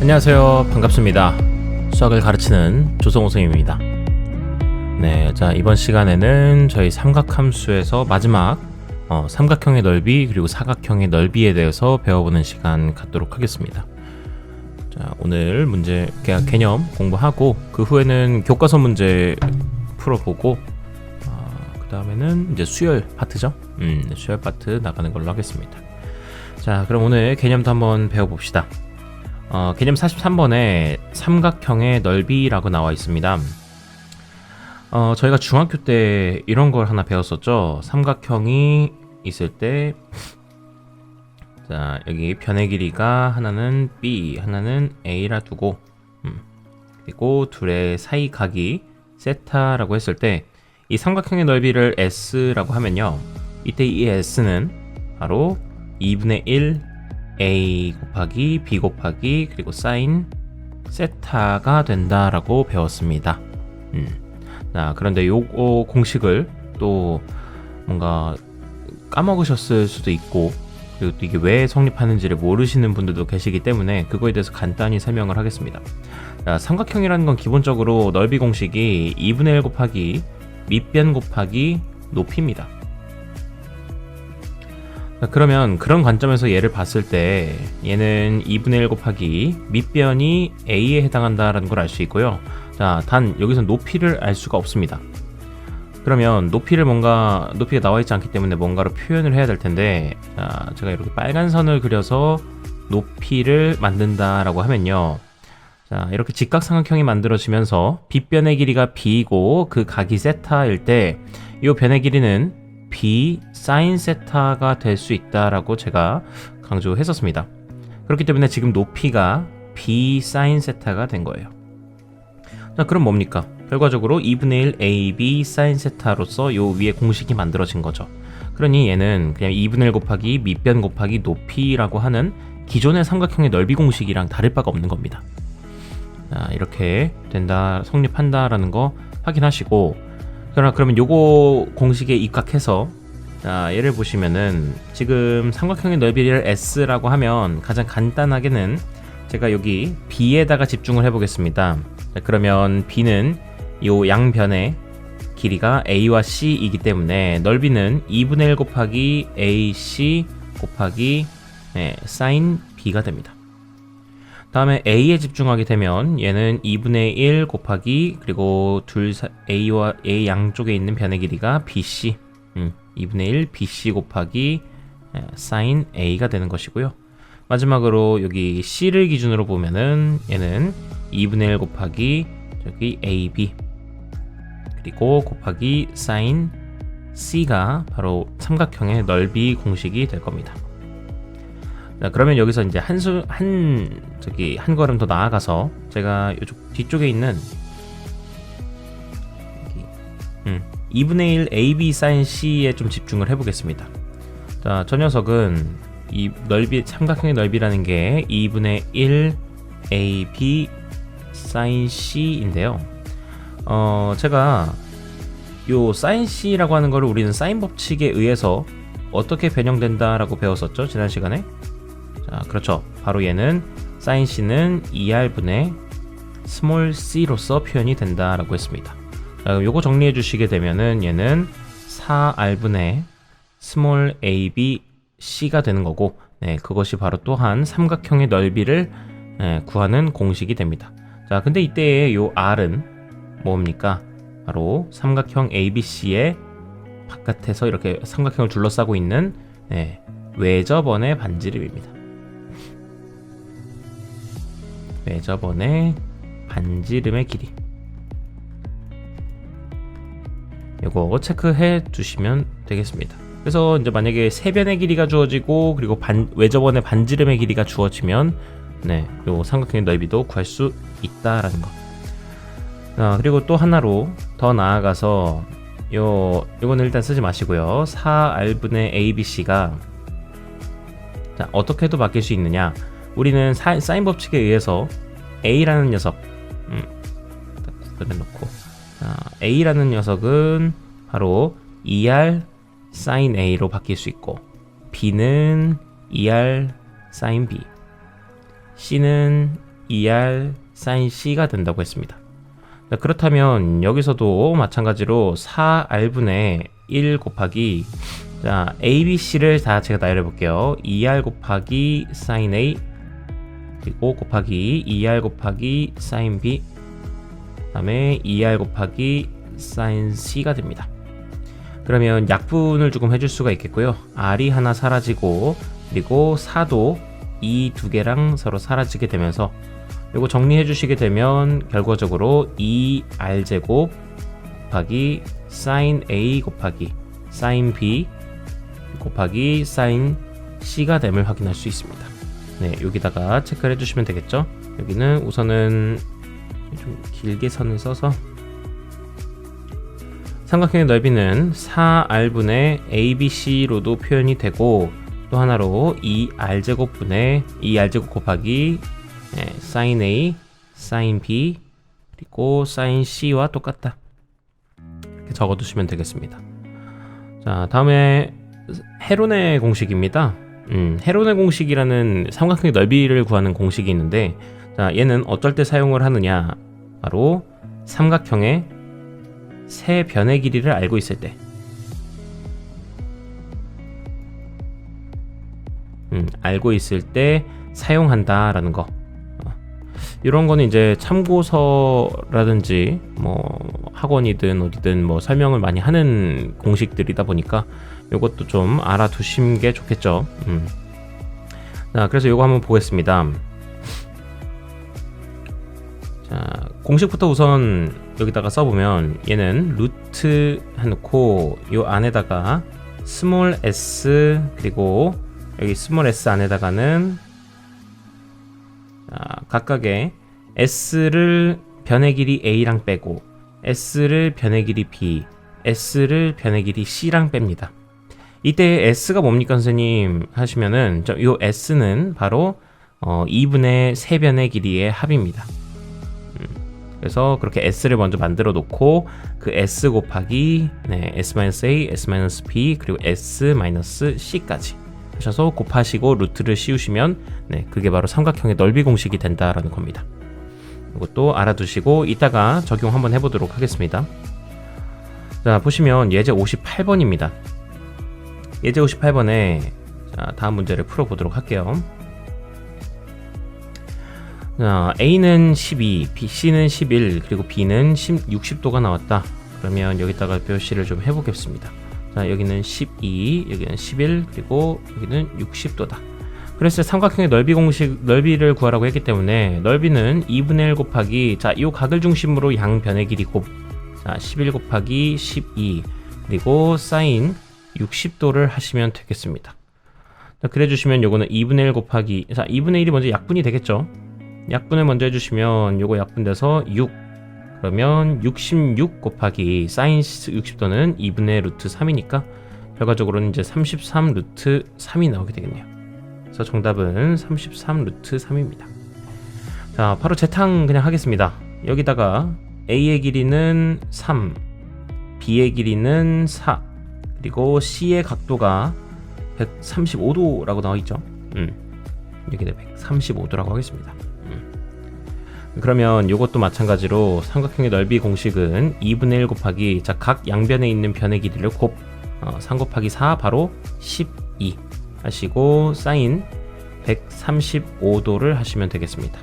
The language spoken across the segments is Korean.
안녕하세요. 반갑습니다. 수학을 가르치는 조성호 선생님입니다. 네, 자 이번 시간에는 저희 삼각함수에서 마지막 삼각형의 넓이 그리고 사각형의 넓이에 대해서 배워보는 시간 갖도록 하겠습니다. 자, 오늘 문제 개념 공부하고 그 후에는 교과서 문제 풀어보고 그 다음에는 이제 수열 파트죠. 수열 파트 나가는 걸로 하겠습니다. 자, 그럼 오늘 개념도 한번 배워봅시다. 개념 43번에 삼각형의 넓이라고 나와 있습니다. 저희가 중학교 때 이런 걸 하나 배웠었죠. 삼각형이 있을 때, 자, 여기 변의 길이가 하나는 B, 하나는 A라 두고, 그리고 둘의 사이 각이 세타라고 했을 때, 이 삼각형의 넓이를 S라고 하면요. 이때 이 S는 바로 2분의 1 A 곱하기 B 곱하기 그리고 사인 세타가 된다라고 배웠습니다. 자, 그런데 요거 공식을 또 뭔가 까먹으셨을 수도 있고, 그리고 또 이게 왜 성립하는지를 모르시는 분들도 계시기 때문에 그거에 대해서 간단히 설명을 하겠습니다. 자, 삼각형이라는 건 기본적으로 넓이 공식이 2분의 1 곱하기 밑변 곱하기 높이입니다. 자, 그러면 그런 관점에서 얘를 봤을 때 얘는 2분의 1 곱하기 밑변이 A에 해당한다라는 걸 알 수 있고요. 자, 단 여기서 높이를 알 수가 없습니다. 그러면 높이가 나와 있지 않기 때문에 뭔가로 표현을 해야 될 텐데, 자, 제가 이렇게 빨간 선을 그려서 높이를 만든다라고 하면요. 자, 이렇게 직각삼각형이 만들어지면서 빗변의 길이가 B이고 그 각이 세타일 때 이 변의 길이는 B 사인 세타가 될 수 있다라고 제가 강조했었습니다. 그렇기 때문에 지금 높이가 B 사인 세타가 된 거예요. 자, 그럼 뭡니까? 결과적으로 2분의 1 AB 사인 세타로서 요 위에 공식이 만들어진 거죠. 그러니 얘는 그냥 2분의 1 곱하기 밑변 곱하기 높이라고 하는 기존의 삼각형의 넓이 공식이랑 다를 바가 없는 겁니다. 자, 이렇게 된다, 성립한다라는 거 확인하시고, 그러면 요거 공식에 입각해서, 자, 얘를 보시면은 지금 삼각형의 넓이를 S라고 하면 가장 간단하게는 제가 여기 B에다가 집중을 해보겠습니다. 자, 그러면 B는 요 양변의 길이가 A와 C이기 때문에 넓이는 2분의 1 곱하기 AC 곱하기 사인 B가 됩니다. 다음에 A에 집중하게 되면 얘는 2분의 1 곱하기 그리고 A와 A 양쪽에 있는 변의 길이가 BC 2분의 1 BC 곱하기 사인 A가 되는 것이고요. 마지막으로 여기 C를 기준으로 보면은 얘는 2분의 1 곱하기 저기 AB 그리고 곱하기 사인 C가 바로 삼각형의 넓이 공식이 될 겁니다. 자, 그러면 여기서 이제 한 걸음 더 나아가서 제가 이쪽 뒤쪽에 있는 2분의 1 AB sin C에 좀 집중을 해보겠습니다. 자, 저 녀석은 이 넓이, 삼각형의 넓이라는 게 2분의 1 AB sin C인데요. 제가 요 sin C라고 하는 거를 우리는 사인 법칙에 의해서 어떻게 변형된다라고 배웠었죠, 지난 시간에? 자, 그렇죠. 바로 얘는 sin C는 2R분의 스몰 c로서 표현이 된다라고 했습니다. 자, 요거 정리해 주시게 되면은 얘는 4R분의 스몰 AB C가 되는 거고, 그것이 바로 또한 삼각형의 넓이를 구하는 공식이 됩니다. 자, 근데 이때 요 R은 뭡니까? 바로 삼각형 ABC의 바깥에서 이렇게 삼각형을 둘러싸고 있는 외접원의 반지름입니다. 외접원의 반지름의 길이. 이거 체크해 두시면 되겠습니다. 그래서 이제 만약에 세변의 길이가 주어지고 그리고 외접원의 반지름의 길이가 주어지면 요 삼각형의 넓이도 구할 수 있다라는 거. 그리고 또 하나로 더 나아가서 요거는 일단 쓰지 마시고요. 4R분의 ABC가 자, 어떻게 해도 바뀔 수 있느냐? 우리는 사인 법칙에 의해서 A라는 녀석 그려놓고, A라는 녀석은 바로 2R sin A로 바뀔 수 있고, B는 2R sin B, C는 2R sin C가 된다고 했습니다. 자, 그렇다면 여기서도 마찬가지로 4R분의 1 곱하기 자, ABC를 다 제가 나열해 볼게요. 2R 곱하기 sin A 그리고 곱하기 2R 곱하기 sin B 그 다음에 2R 곱하기 sin C가 됩니다. 그러면 약분을 조금 해줄 수가 있겠고요. R이 하나 사라지고 그리고 4도 이 두 개랑 서로 사라지게 되면서 이거 정리해 주시게 되면 결과적으로 2R제곱 곱하기 sin A 곱하기 sin B 곱하기 sin C가 됨을 확인할 수 있습니다. 네, 여기다가 체크를 해주시면 되겠죠. 여기는 우선은 좀 길게 선을 써서 삼각형의 넓이는 4R분의 ABC로도 표현이 되고 또 하나로 2R제곱분의 2R제곱 곱하기 sin A, sin B 그리고 sin C와 똑같다 이렇게 적어두시면 되겠습니다. 자, 다음에 헤론의 공식입니다. 헤론의 공식이라는 삼각형의 넓이를 구하는 공식이 있는데 자, 얘는 어떨 때 사용을 하느냐 바로 삼각형의 세 변의 길이를 알고 있을 때 알고 있을 때 사용한다라는 거. 이런 거는 이제 참고서라든지 뭐 학원이든 어디든 뭐 설명을 많이 하는 공식들이다 보니까 이것도 좀 알아두시는 게 좋겠죠. 자, 그래서 이거 한번 보겠습니다. 자, 공식부터 우선 여기다가 써보면 얘는 루트 해놓고 요 안에다가 스몰 s 그리고 여기 스몰 s 안에다가는 각각의 s를 변의 길이 a랑 빼고 s를 변의 길이 b, s를 변의 길이 c랑 뺍니다. 이때 s가 뭡니까 선생님 하시면은 요 s는 바로 2분의 세변의 길이의 합입니다. 그래서 그렇게 s를 먼저 만들어 놓고 그 s 곱하기 s-a, s-b 그리고 s-c까지 하셔서 곱하시고 루트를 씌우시면 그게 바로 삼각형의 넓이 공식이 된다라는 겁니다. 이것도 알아두시고 이따가 적용 한번 해보도록 하겠습니다. 자, 보시면 예제 58번입니다. 예제 58번에 자, 다음 문제를 풀어보도록 할게요. 자, A는 12, C는 11, 그리고 B는 60도가 나왔다. 그러면 여기다가 표시를 좀 해보겠습니다. 자, 여기는 12, 여기는 11, 그리고 여기는 60도다. 그래서 삼각형의 넓이 공식, 넓이를 구하라고 했기 때문에 넓이는 2분의 1 곱하기 자, 이 각을 중심으로 양변의 길이 곱 자, 11 곱하기 12 그리고 사인 60도를 하시면 되겠습니다. 자, 그래 주시면 요거는 2분의 1 곱하기 자, 2분의 1이 먼저 약분이 되겠죠. 약분을 먼저 해주시면 요거 약분돼서 6 그러면 66 곱하기 사인 60도는 2분의 루트 3이니까 결과적으로는 이제 33 루트 3이 나오게 되겠네요. 그래서 정답은 33 루트 3입니다. 자, 바로 재탕 그냥 하겠습니다. 여기다가 A의 길이는 3, B의 길이는 4, 그리고 C의 각도가 135도라고 나와있죠. 여기다 135도라고 하겠습니다. 그러면 이것도 마찬가지로 삼각형의 넓이 공식은 2분의 1 곱하기 자, 각 양변에 있는 변의 길이를 3 곱하기 4 바로 12 하시고 사인 135도를 하시면 되겠습니다.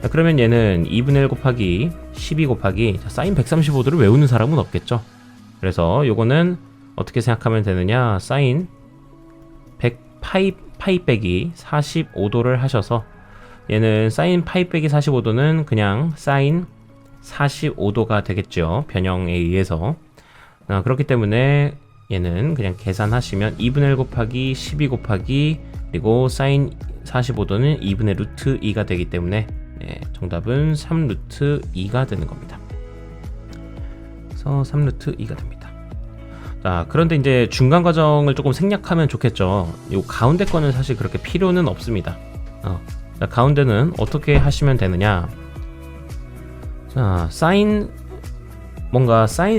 자, 그러면 얘는 2분의 1 곱하기 12 곱하기 자, 사인 135도를 외우는 사람은 없겠죠. 그래서 요거는 어떻게 생각하면 되느냐 사인 100 파이 빼기 45도를 하셔서 얘는 사인 파이 빼기 45도는 그냥 사인 45도가 되겠죠. 변형에 의해서. 그렇기 때문에 얘는 그냥 계산하시면 2분의 1 곱하기 12 곱하기 그리고 사인 45도는 2분의 루트 2가 되기 때문에 정답은 3 루트 2가 되는 겁니다. 그래서 3 루트 2가 됩니다. 자, 그런데 이제 중간 과정을 조금 생략하면 좋겠죠. 이 가운데 거는 사실 그렇게 필요는 없습니다. 자, 가운데는 어떻게 하시면 되느냐. 자, 사인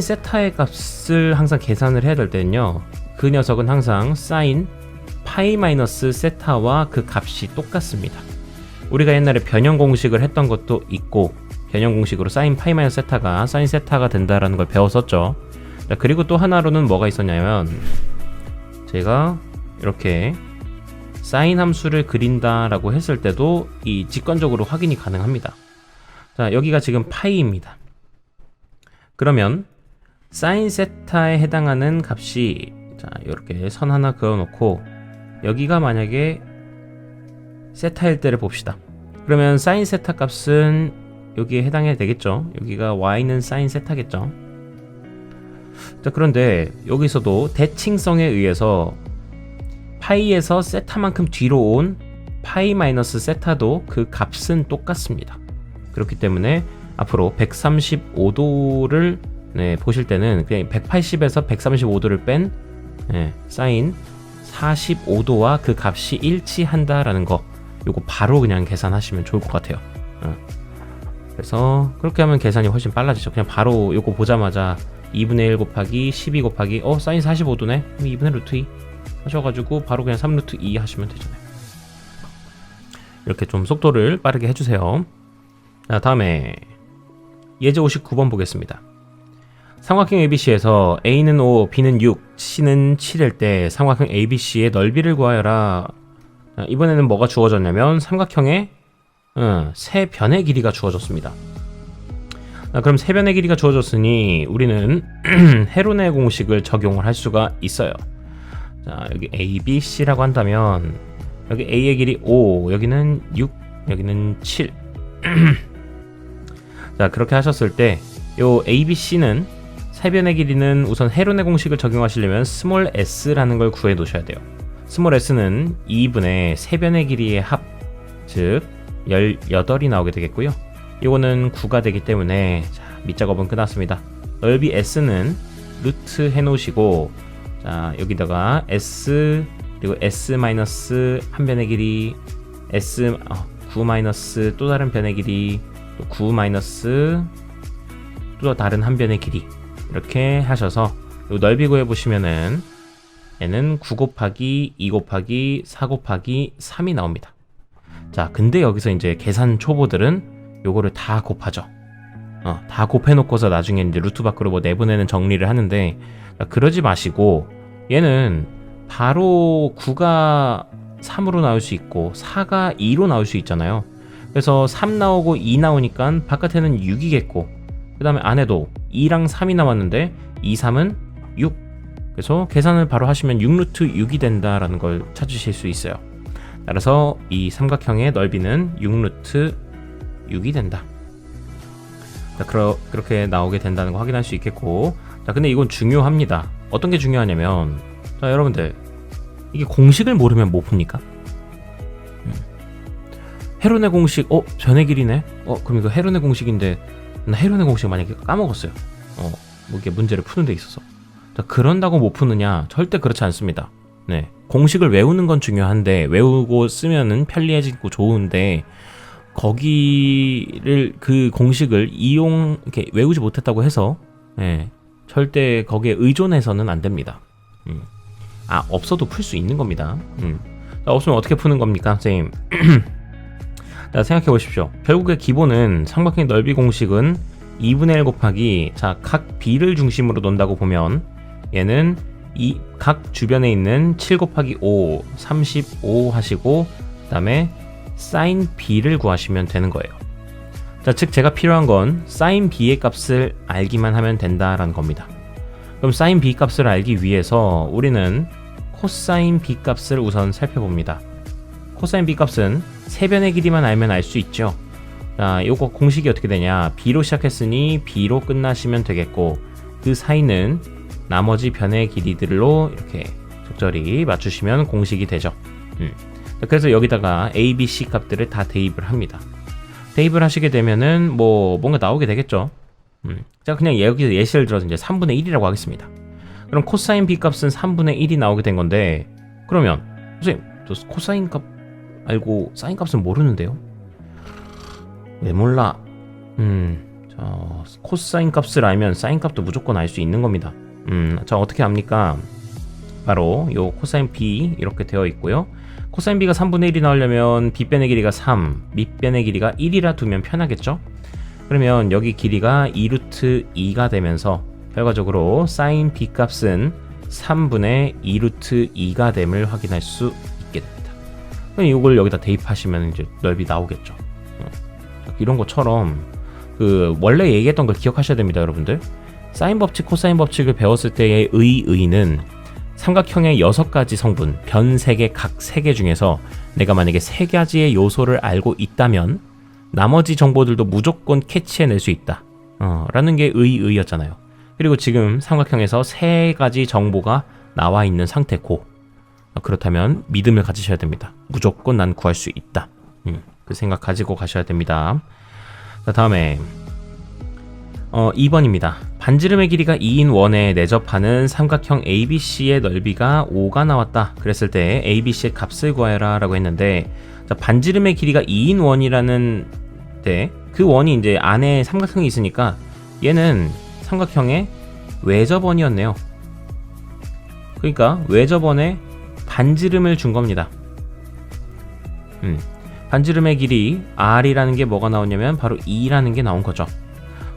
세타의 값을 항상 계산을 해야 될 때는요. 그 녀석은 항상 사인 파이 마이너스 세타와 그 값이 똑같습니다. 우리가 옛날에 변형 공식을 했던 것도 있고, 변형 공식으로 사인 파이 마이너스 세타가 사인 세타가 된다라는 걸 배웠었죠. 자, 그리고 또 하나로는 뭐가 있었냐면, 제가 이렇게 사인 함수를 그린다라고 했을 때도 이 직관적으로 확인이 가능합니다. 자, 여기가 지금 파이입니다. 그러면 사인 세타에 해당하는 값이, 자, 이렇게 선 하나 그어놓고 여기가 만약에 세타일 때를 봅시다. 그러면 사인 세타 값은 여기에 해당해야 되겠죠. 여기가 y는 사인 세타겠죠. 자, 그런데 여기서도 대칭성에 의해서 파이에서 세타만큼 뒤로 온 파이 마이너스 세타도 그 값은 똑같습니다. 그렇기 때문에 앞으로 135도를 보실 때는 그냥 180에서 135도를 뺀 사인 45도와 그 값이 일치한다라는 거, 요거 바로 그냥 계산하시면 좋을 것 같아요. 그래서 그렇게 하면 계산이 훨씬 빨라지죠. 그냥 바로 요거 보자마자 2분의 1 곱하기 12 곱하기 사인 45도네? 2분의 루트 2 하셔가지고 바로 그냥 3루트 2 하시면 되잖아요. 이렇게 좀 속도를 빠르게 해주세요. 자, 다음에 예제 59번 보겠습니다. 삼각형 ABC에서 A는 5, B는 6, C는 7일 때 삼각형 ABC의 넓이를 구하여라. 자, 이번에는 뭐가 주어졌냐면 삼각형의 세 변의 길이가 주어졌습니다. 자, 그럼 세 변의 길이가 주어졌으니 우리는 헤론의 공식을 적용을 할 수가 있어요. 자, 여기 ABC라고 한다면 여기 A의 길이 5, 여기는 6, 여기는 7. 자, 그렇게 하셨을 때 요 ABC는 세 변의 길이는 우선 헤론의 공식을 적용하시려면 스몰 s라는 걸 구해 놓으셔야 돼요. 스몰 s는 2분의 세 변의 길이의 합, 즉 18이 나오게 되겠고요. 이거는 9가 되기 때문에, 자, 밑작업은 끝났습니다. 넓이 s는 루트 해 놓으시고, 자, 여기다가 s 그리고 s 마이너스 한 변의 길이, s 9 마이너스 또 다른 변의 길이, 또 9 마이너스 또 다른 한 변의 길이, 이렇게 하셔서 요 넓이 구해 보시면은 얘는 9 곱하기 2 곱하기 4 곱하기 3이 나옵니다. 자, 근데 여기서 이제 계산 초보들은 요거를 다 곱하죠. 다 곱해 놓고서 나중에 이제 루트 밖으로 뭐 내보내는 정리를 하는데, 자, 그러지 마시고 얘는 바로 9가 3으로 나올 수 있고 4가 2로 나올 수 있잖아요. 그래서 3 나오고 2 나오니까 바깥에는 6이겠고, 그 다음에 안에도 2랑 3이 나왔는데 2, 3은 6. 그래서 계산을 바로 하시면 6루트 6이 된다라는 걸 찾으실 수 있어요. 따라서 이 삼각형의 넓이는 6루트 6이 된다. 자, 그렇게 나오게 된다는 거 확인할 수 있겠고, 자, 근데 이건 중요합니다. 어떤 게 중요하냐면, 자, 여러분들, 이게 공식을 모르면 뭐 풉니까? 헤론의 공식, 변의 길이네? 그럼 이거 헤론의 공식인데, 나 헤론의 공식 만약에 까먹었어요. 뭐 이게 문제를 푸는 데 있어서. 자, 그런다고 못 푸느냐? 절대 그렇지 않습니다. 네. 공식을 외우는 건 중요한데, 외우고 쓰면은 편리해지고 좋은데, 거기를, 그 공식을 이렇게 외우지 못했다고 해서, 절대 거기에 의존해서는 안 됩니다. 없어도 풀 수 있는 겁니다. 자, 없으면 어떻게 푸는 겁니까, 선생님? 자, 생각해 보십시오. 결국에 기본은 삼각형의 넓이 공식은 2분의 1 곱하기, 자, 각 B를 중심으로 논다고 보면 얘는 이 각 주변에 있는 7 곱하기 5, 35 하시고, 그 다음에 sin B를 구하시면 되는 거예요. 자, 즉 제가 필요한 건 sin B의 값을 알기만 하면 된다라는 겁니다. 그럼 sin B 값을 알기 위해서 우리는 cosine B 값을 우선 살펴봅니다. cosine B 값은 세 변의 길이만 알면 알 수 있죠. 자, 요거 공식이 어떻게 되냐? B로 시작했으니 B로 끝나시면 되겠고, 그 사이는 나머지 변의 길이들로 이렇게 적절히 맞추시면 공식이 되죠. 자, 그래서 여기다가 A, B, C 값들을 다 대입을 합니다. 대입을 하시게 되면은 뭐 뭔가 나오게 되겠죠. 자, 그냥 여기서 예시를 들어서 이제 3분의 1이라고 하겠습니다. 그럼 코사인 B 값은 3분의 1이 나오게 된 건데, 그러면 선생님, 저 코사인 값 알고 사인 값은 모르는데요? 왜 몰라? 자, 코사인 값을 알면 사인 값도 무조건 알 수 있는 겁니다. 자, 어떻게 합니까? 바로 요 코사인 B 이렇게 되어 있고요. 코사인 b가 3분의 1이 나오려면 빗변의 길이가 3, 밑변의 길이가 1이라 두면 편하겠죠? 그러면 여기 길이가 2루트 2가 되면서 결과적으로 사인 b 값은 3분의 2루트 2가 됨을 확인할 수 있게 됩니다. 그럼 이걸 여기다 대입하시면 이제 넓이 나오겠죠. 이런 것처럼 그 원래 얘기했던 걸 기억하셔야 됩니다, 여러분들. 사인 법칙, 코사인 법칙을 배웠을 때의 의의는 삼각형의 6가지 성분, 변 3개, 각 3개 중에서 내가 만약에 3가지의 요소를 알고 있다면 나머지 정보들도 무조건 캐치해낼 수 있다. 라는 게 의의였잖아요. 그리고 지금 삼각형에서 3가지 정보가 나와 있는 상태고, 그렇다면 믿음을 가지셔야 됩니다. 무조건 난 구할 수 있다. 그 생각 가지고 가셔야 됩니다. 자, 다음에 2번입니다. 반지름의 길이가 2인 원에 내접하는 삼각형 ABC의 넓이가 5가 나왔다. 그랬을 때 ABC의 값을 구해라 라고 했는데, 자, 반지름의 길이가 2인 원이라는 때 그 원이 이제 안에 삼각형이 있으니까 얘는 삼각형의 외접원이었네요. 그러니까 외접원에 반지름을 준 겁니다. 반지름의 길이 R이라는 게 뭐가 나오냐면 바로 2라는 게 나온 거죠.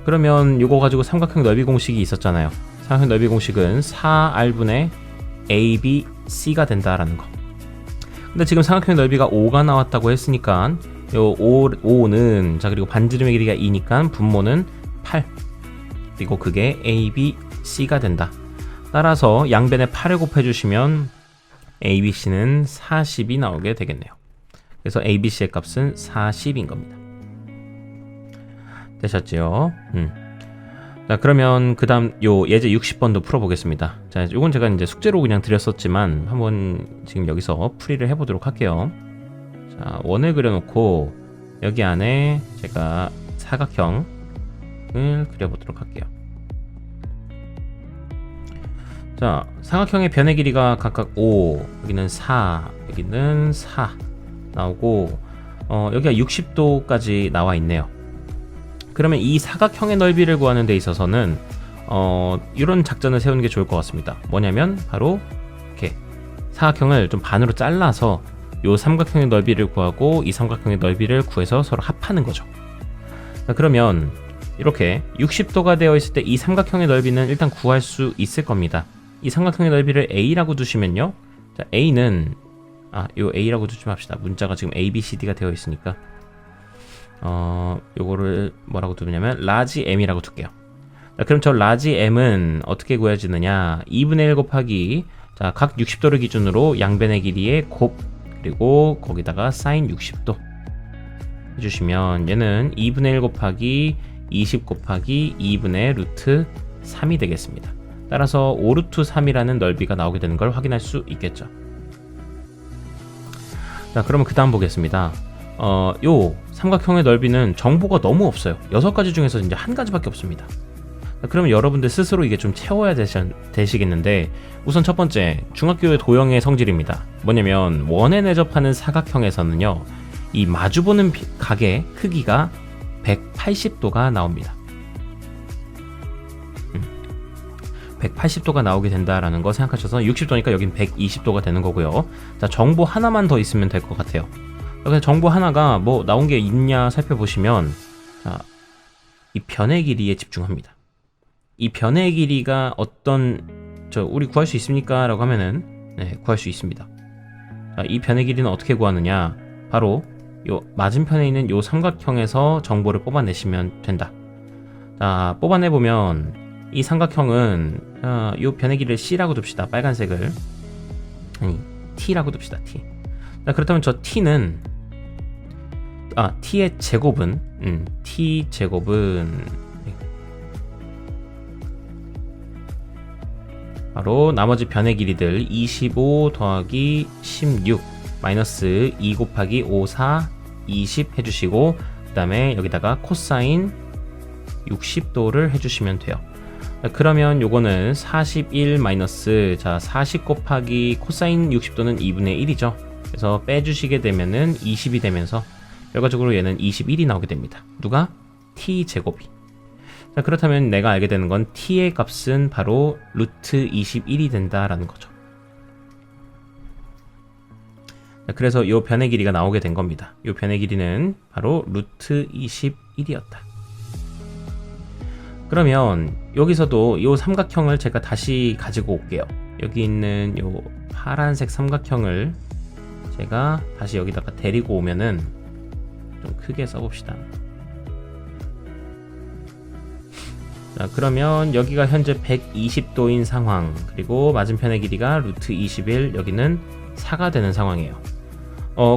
그러면 이거 가지고 삼각형 넓이 공식이 있었잖아요. 삼각형 넓이 공식은 4R분의 ABC가 된다라는 거. 근데 지금 삼각형 넓이가 5가 나왔다고 했으니까 요 5는 자, 그리고 반지름의 길이가 2니까 분모는 8. 그리고 그게 ABC가 된다. 따라서 양변에 8을 곱해주시면 ABC는 40이 나오게 되겠네요. 그래서 ABC의 값은 40인 겁니다. 되셨죠? 자, 그러면 그 다음 요 예제 60번도 풀어보겠습니다. 자, 요건 제가 이제 숙제로 그냥 드렸었지만 한번 지금 여기서 풀이를 해보도록 할게요. 자, 원을 그려놓고 여기 안에 제가 사각형을 그려보도록 할게요. 자, 사각형의 변의 길이가 각각 5, 여기는 4, 여기는 4 나오고 여기가 60도까지 나와 있네요. 그러면 이 사각형의 넓이를 구하는 데 있어서는 이런 작전을 세우는 게 좋을 것 같습니다. 뭐냐면 바로 이렇게 사각형을 좀 반으로 잘라서 이 삼각형의 넓이를 구하고 이 삼각형의 넓이를 구해서 서로 합하는 거죠. 자, 그러면 이렇게 60도가 되어 있을 때 이 삼각형의 넓이는 일단 구할 수 있을 겁니다. 이 삼각형의 넓이를 A라고 두시면요. 자, A는 요 A라고 두지 맙시다. 문자가 지금 ABCD가 되어 있으니까 요거를 뭐라고 두냐면 라지 M이라고 둘게요. 자, 그럼 저 라지 M은 어떻게 구해지느냐? 2분의 1 곱하기 자, 각 60도를 기준으로 양변의 길이의 곱 그리고 거기다가 사인 60도 해주시면 얘는 2분의 1 곱하기 20 곱하기 2분의 루트 3이 되겠습니다. 따라서 5루트 3이라는 넓이가 나오게 되는 걸 확인할 수 있겠죠. 자, 그러면 그 다음 보겠습니다. 요 삼각형의 넓이는 정보가 너무 없어요. 6가지 중에서 이제 한 가지밖에 없습니다. 자, 그러면 여러분들 스스로 이게 좀 채워야 되시겠는데, 우선 첫 번째 중학교의 도형의 성질입니다. 뭐냐면 원에 내접하는 사각형에서는요, 이 마주보는 각의 크기가 180도가 나옵니다. 180도가 나오게 된다라는 거 생각하셔서 60도니까 여긴 120도가 되는 거고요. 자, 정보 하나만 더 있으면 될 것 같아요. 그래서 정보 하나가 뭐 나온 게 있냐 살펴보시면, 자, 이 변의 길이에 집중합니다. 이 변의 길이가 우리 구할 수 있습니까? 라고 하면은 네, 구할 수 있습니다. 자, 이 변의 길이는 어떻게 구하느냐? 바로 요 맞은편에 있는 요 삼각형에서 정보를 뽑아내시면 된다. 자, 뽑아내보면 이 삼각형은 요 변의 길이를 C라고 둡시다. 빨간색을. 아니, T라고 둡시다. T. 자, 그렇다면 저 T는 T의 제곱은 T 제곱은 바로 나머지 변의 길이들 25 더하기 16 마이너스 2 곱하기 5, 4, 20 해주시고, 그 다음에 여기다가 코사인 60도를 해주시면 돼요. 그러면 요거는 41 마이너스, 자, 40 곱하기 코사인 60도는 2분의 1이죠. 그래서 빼주시게 되면은 20이 되면서 결과적으로 얘는 21이 나오게 됩니다. 누가? t 제곱이. 자, 그렇다면 내가 알게 되는 건 t의 값은 바로 루트 21이 된다라는 거죠. 자, 그래서 이 변의 길이가 나오게 된 겁니다. 이 변의 길이는 바로 루트 21이었다. 그러면 여기서도 이 삼각형을 제가 다시 가지고 올게요. 여기 있는 이 파란색 삼각형을 제가 다시 여기다가 데리고 오면은 좀 크게 써봅시다. 자, 그러면 여기가 현재 120도인 상황, 그리고 맞은편의 길이가 루트 21, 여기는 4가 되는 상황이에요.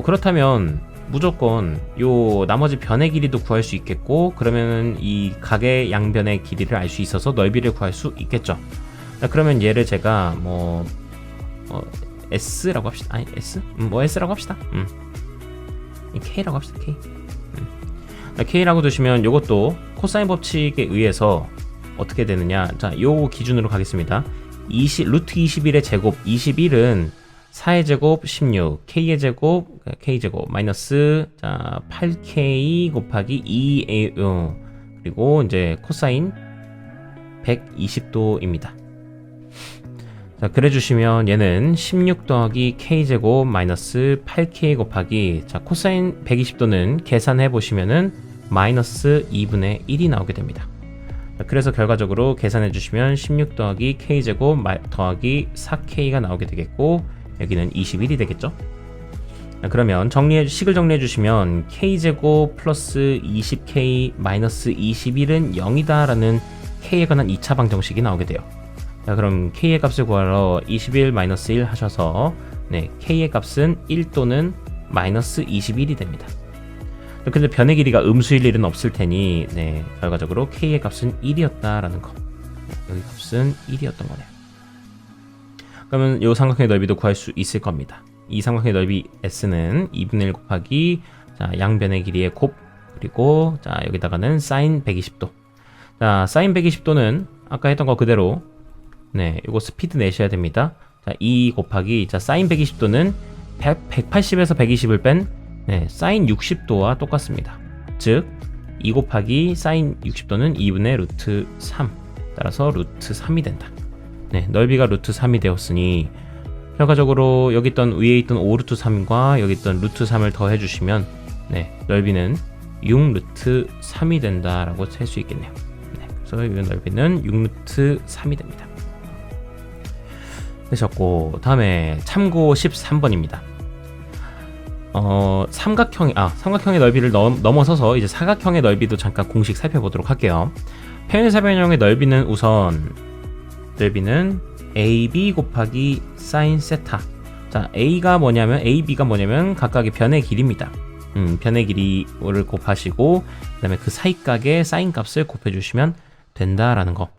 그렇다면 무조건 요 나머지 변의 길이도 구할 수 있겠고, 그러면 이 각의 양변의 길이를 알 수 있어서 넓이를 구할 수 있겠죠. 자, 그러면 얘를 제가 S라고 합시다. 아니 S? S라고 합시다. K라고 합시다. K. K라고 두시면 요것도 코사인 법칙에 의해서 어떻게 되느냐. 자, 요 기준으로 가겠습니다. 루트 21의 제곱, 21은 4의 제곱 16, K의 제곱, K제곱, 마이너스, 자, 8K 곱하기 2A, 그리고 이제 코사인 120도입니다. 자, 그래 주시면 얘는 16 더하기 K제곱 마이너스 8K 곱하기, 자, 코사인 120도는 계산해 보시면은 마이너스 2분의 1이 나오게 됩니다. 자, 그래서 결과적으로 계산해 주시면 16 더하기 K제곱 더하기 4K가 나오게 되겠고, 여기는 21이 되겠죠. 자, 그러면 식을 정리해 주시면 K제곱 플러스 20K 마이너스 21은 0이다 라는 K에 관한 2차 방정식이 나오게 돼요. 자, 그럼 K의 값을 구하러 21 마이너스 1 하셔서, 네, K의 값은 1 또는 마이너스 21이 됩니다. 근데 변의 길이가 음수일 일은 없을 테니, 네, 결과적으로 K의 값은 1이었다라는 거. 여기 값은 1이었던 거네요. 그러면 이 삼각형의 넓이도 구할 수 있을 겁니다. 이 삼각형의 넓이 S는 2분의 1 곱하기, 자, 양변의 길이의 곱, 그리고 자, 여기다가는 사인 120도. 자, 사인 120도는 아까 했던 거 그대로, 네, 이거 스피드 내셔야 됩니다. 자, 2 곱하기, 자, 사인 120도는 180에서 120을 뺀, 네, 사인 60도와 똑같습니다. 즉, 2 곱하기 사인 60도는 2분의 루트 3. 따라서 루트 3이 된다. 네, 넓이가 루트 3이 되었으니, 결과적으로 여기 있던 위에 있던 5 루트 3과 여기 있던 루트 3을 더해 주시면, 네, 넓이는 6 루트 3이 된다라고 셀 수 있겠네요. 네, 그래서 이 넓이는 6 루트 3이 됩니다. 되셨고, 다음에 참고 13번입니다. 삼각형의 넓이를 넘어서서 이제 사각형의 넓이도 잠깐 공식 살펴보도록 할게요. 평행사변형의 넓이는 우선 넓이는 AB 곱하기 사인 세타. 자, B가 뭐냐면 각각의 변의 길이입니다. 변의 길이를 곱하시고, 그 다음에 그 사이각의 사인 값을 곱해주시면 된다라는 거.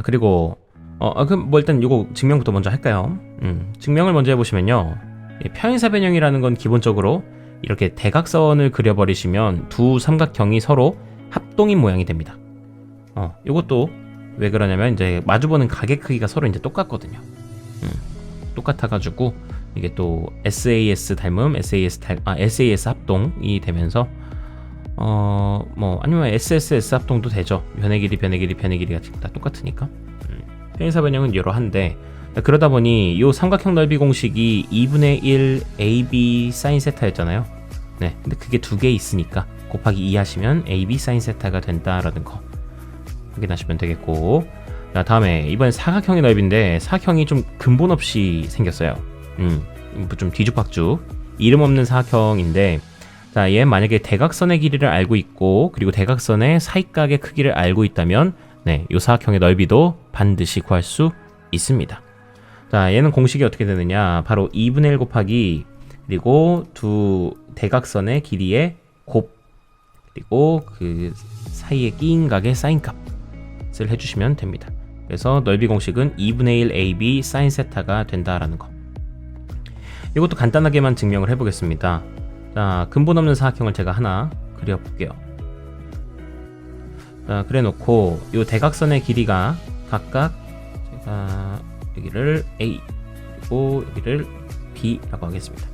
그리고 그럼 일단 이거 증명부터 먼저 할까요? 증명을 먼저 해보시면요, 평행사변형이라는 건 기본적으로 이렇게 대각선을 그려버리시면 두 삼각형이 서로 합동인 모양이 됩니다. 이것도 왜 그러냐면 이제 마주보는 각의 크기가 서로 이제 똑같거든요. 똑같아가지고 이게 또 SAS 닮음, SAS 합동이 되면서 아니면 SSS 합동도 되죠. 변의 길이가 지금 다 똑같으니까. 평행사변형은 이러한데, 그러다 보니 이 삼각형 넓이 공식이 2분의 1 AB 사인 세타였잖아요. 네, 근데 그게 두 개 있으니까 곱하기 2 하시면 AB 사인 세타가 된다라는 거 확인하시면 되겠고, 자, 다음에 이번엔 사각형의 넓이인데 사각형이 좀 근본 없이 생겼어요. 좀 뒤죽박죽 이름 없는 사각형인데, 자, 얘 만약에 대각선의 길이를 알고 있고 그리고 대각선의 사이각의 크기를 알고 있다면, 네, 이 사각형의 넓이도 반드시 구할 수 있습니다. 자, 얘는 공식이 어떻게 되느냐, 바로 2분의 1 곱하기, 그리고 두 대각선의 길이의 곱, 그리고 그 사이에 끼인 각의 사인 값을 해주시면 됩니다. 그래서 넓이 공식은 2분의 1 AB 사인 세타가 된다라는 거. 이것도 간단하게만 증명을 해보겠습니다. 자, 근본 없는 사각형을 제가 하나 그려볼게요. 자, 그래 놓고 이 대각선의 길이가 각각, 제가 여기를 A 그리고 여기를 B라고 하겠습니다.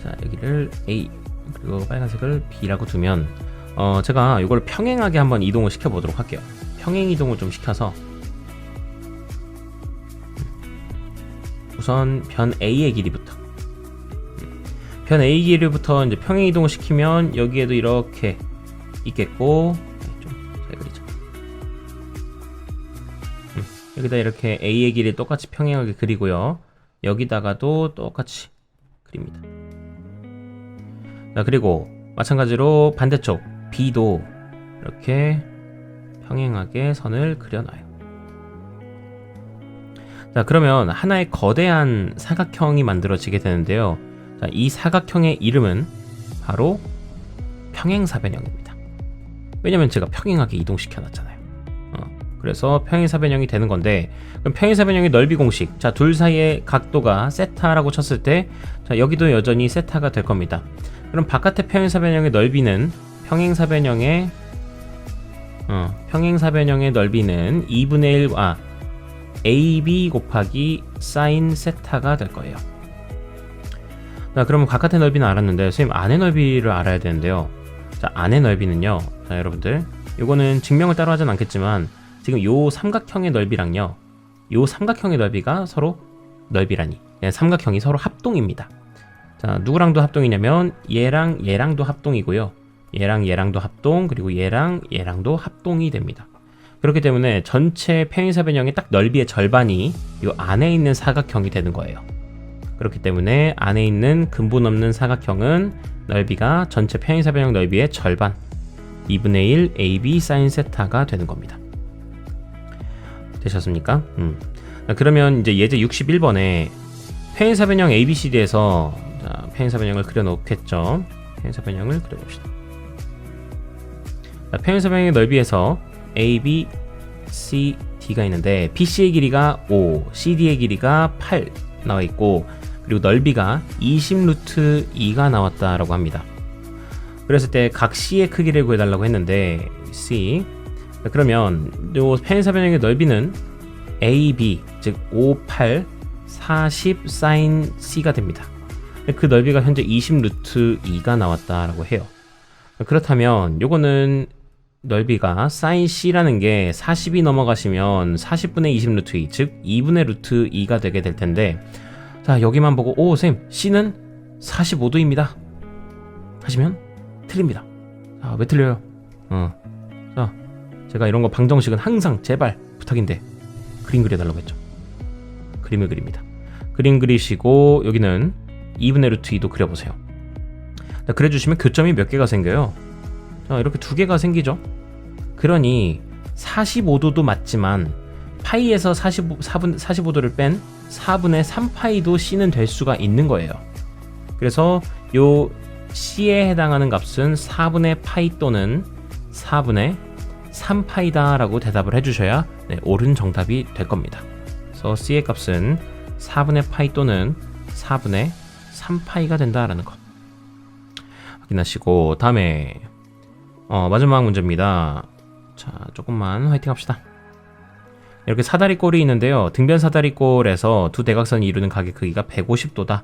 자, 여기를 A 그리고 빨간색을 B라고 두면, 제가 이걸 평행하게 한번 이동을 시켜 보도록 할게요. 평행 이동을 좀 시켜서, 우선 변 A의 길이부터. 변 A 길이부터 이제 평행 이동을 시키면 여기에도 이렇게 있겠고, 좀 잘 그리죠. 여기다 이렇게 A의 길이 똑같이 평행하게 그리고요. 여기다가도 똑같이 그립니다. 자, 그리고 마찬가지로 반대쪽 B도 이렇게 평행하게 선을 그려놔요. 자, 그러면 하나의 거대한 사각형이 만들어지게 되는데요. 자, 이 사각형의 이름은 바로 평행사변형입니다. 왜냐면 제가 평행하게 이동시켜 놨잖아요. 그래서 평행사변형이 되는 건데, 그럼 평행사변형의 넓이 공식, 자, 둘 사이의 각도가 세타라고 쳤을 때, 자, 여기도 여전히 세타가 될 겁니다. 그럼 바깥의 평행사변형의 넓이는 평행사변형의 넓이는 2분의 1, AB 곱하기 사인 세타가 될 거예요. 자, 그러면 바깥의 넓이는 알았는데, 선생님 안의 넓이를 알아야 되는데요. 자, 안의 넓이는요, 자, 여러분들, 요거는 증명을 따로 하진 않겠지만, 지금 요 삼각형의 넓이랑요, 요 삼각형의 넓이가 서로 넓이라니, 삼각형이 서로 합동입니다. 자, 누구랑도 합동이냐면 얘랑 얘랑도 합동이고요. 얘랑 얘랑도 합동, 그리고 얘랑 얘랑도 합동이 됩니다. 그렇기 때문에 전체 평행사변형의 딱 넓이의 절반이 이 안에 있는 사각형이 되는 거예요. 그렇기 때문에 안에 있는 근본 없는 사각형은 넓이가 전체 평행사변형 넓이의 절반, 2분의 1 AB 사인 세타가 되는 겁니다. 되셨습니까? 그러면 이제 예제 61번에 평행사변형 ABCD에서 평행사변형을 그려놓겠죠. 평행사변형을 그려봅시다. 평행사변형의 넓이에서 A, B, C, D가 있는데 BC의 길이가 5, CD의 길이가 8 나와 있고, 그리고 넓이가 20 루트 2가 나왔다라고 합니다. 그랬을 때 각 C의 크기를 구해달라고 했는데 C, 그러면 이 평행사변형의 넓이는 AB, 즉 5, 8, 40 사인 C가 됩니다. 그 넓이가 현재 20 루트 2가 나왔다라고 해요. 그렇다면 요거는 넓이가 사인 C라는 게 40이 넘어가시면 40분의 20 루트 2, 즉 2분의 루트 2가 되게 될 텐데, 자, 여기만 보고 오, 쌤, C는 45도입니다 하시면 틀립니다. 아, 왜 틀려요? 자, 제가 이런 거 방정식은 항상 제발 부탁인데 그림 그려달라고 했죠. 그림을 그립니다. 그림 그리시고 여기는 2분의 루트 2도 그려보세요. 자, 그려주시면 교점이 몇 개가 생겨요? 자, 이렇게 두 개가 생기죠. 그러니 45도도 맞지만 파이에서 45도를 뺀 4분의 3파이도 C는 될 수가 있는 거예요. 그래서 요 C에 해당하는 값은 4분의 파이 또는 4분의 3파이다 라고 대답을 해주셔야 옳은 정답이 될 겁니다. 그래서 C의 값은 4분의 파이 또는 4분의 3파이가 된다라는 거 확인하시고, 다음에 마지막 문제입니다. 자, 조금만 화이팅 합시다. 이렇게 사다리꼴이 있는데요. 등변 사다리꼴에서 두 대각선이 이루는 각의 크기가 150도다.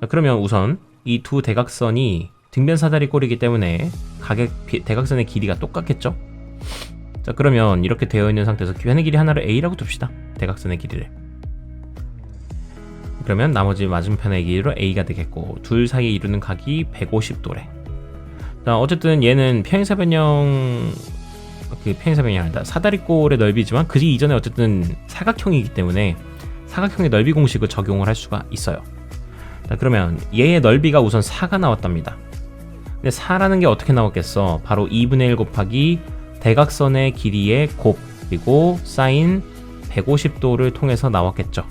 그러면 우선 이 두 대각선이 등변 사다리꼴이기 때문에 각의 대각선의 길이가 똑같겠죠? 자, 그러면 이렇게 되어 있는 상태에서 변의 길이 하나를 A라고 둡시다. 대각선의 길이를. 그러면 나머지 맞은편의 길이로 A가 되겠고, 둘 사이에 이루는 각이 150도래. 자, 어쨌든 얘는 평행사변형이 아니다. 사다리꼴의 넓이지만 그 이전에 어쨌든 사각형이기 때문에 사각형의 넓이 공식을 적용을 할 수가 있어요. 자, 그러면 얘의 넓이가 우선 4가 나왔답니다. 근데 4라는 게 어떻게 나왔겠어? 바로 2분의 1 곱하기 대각선의 길이의 곱, 그리고 사인 150도를 통해서 나왔겠죠.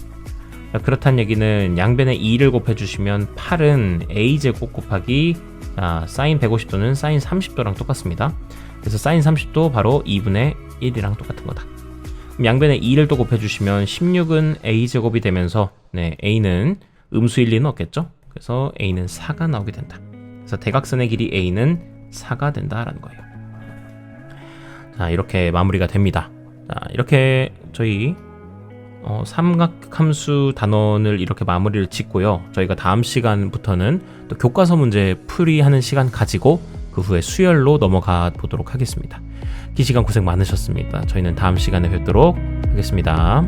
자, 그렇다는 얘기는 양변에 2를 곱해주시면 8은 a제곱 곱하기 사인 150도는 사인 30도랑 똑같습니다. 그래서 사인 30도 바로 2분의 1이랑 똑같은 거다. 그럼 양변에 2를 또 곱해주시면 16은 a제곱이 되면서 a는 음수일 리는 없겠죠. 그래서 a는 4가 나오게 된다. 그래서 대각선의 길이 a는 4가 된다라는 거예요. 자, 이렇게 마무리가 됩니다. 자, 이렇게 저희 삼각함수 단원을 이렇게 마무리를 짓고요. 저희가 다음 시간부터는 또 교과서 문제 풀이하는 시간 가지고 그 후에 수열로 넘어가 보도록 하겠습니다. 긴 시간 고생 많으셨습니다. 저희는 다음 시간에 뵙도록 하겠습니다.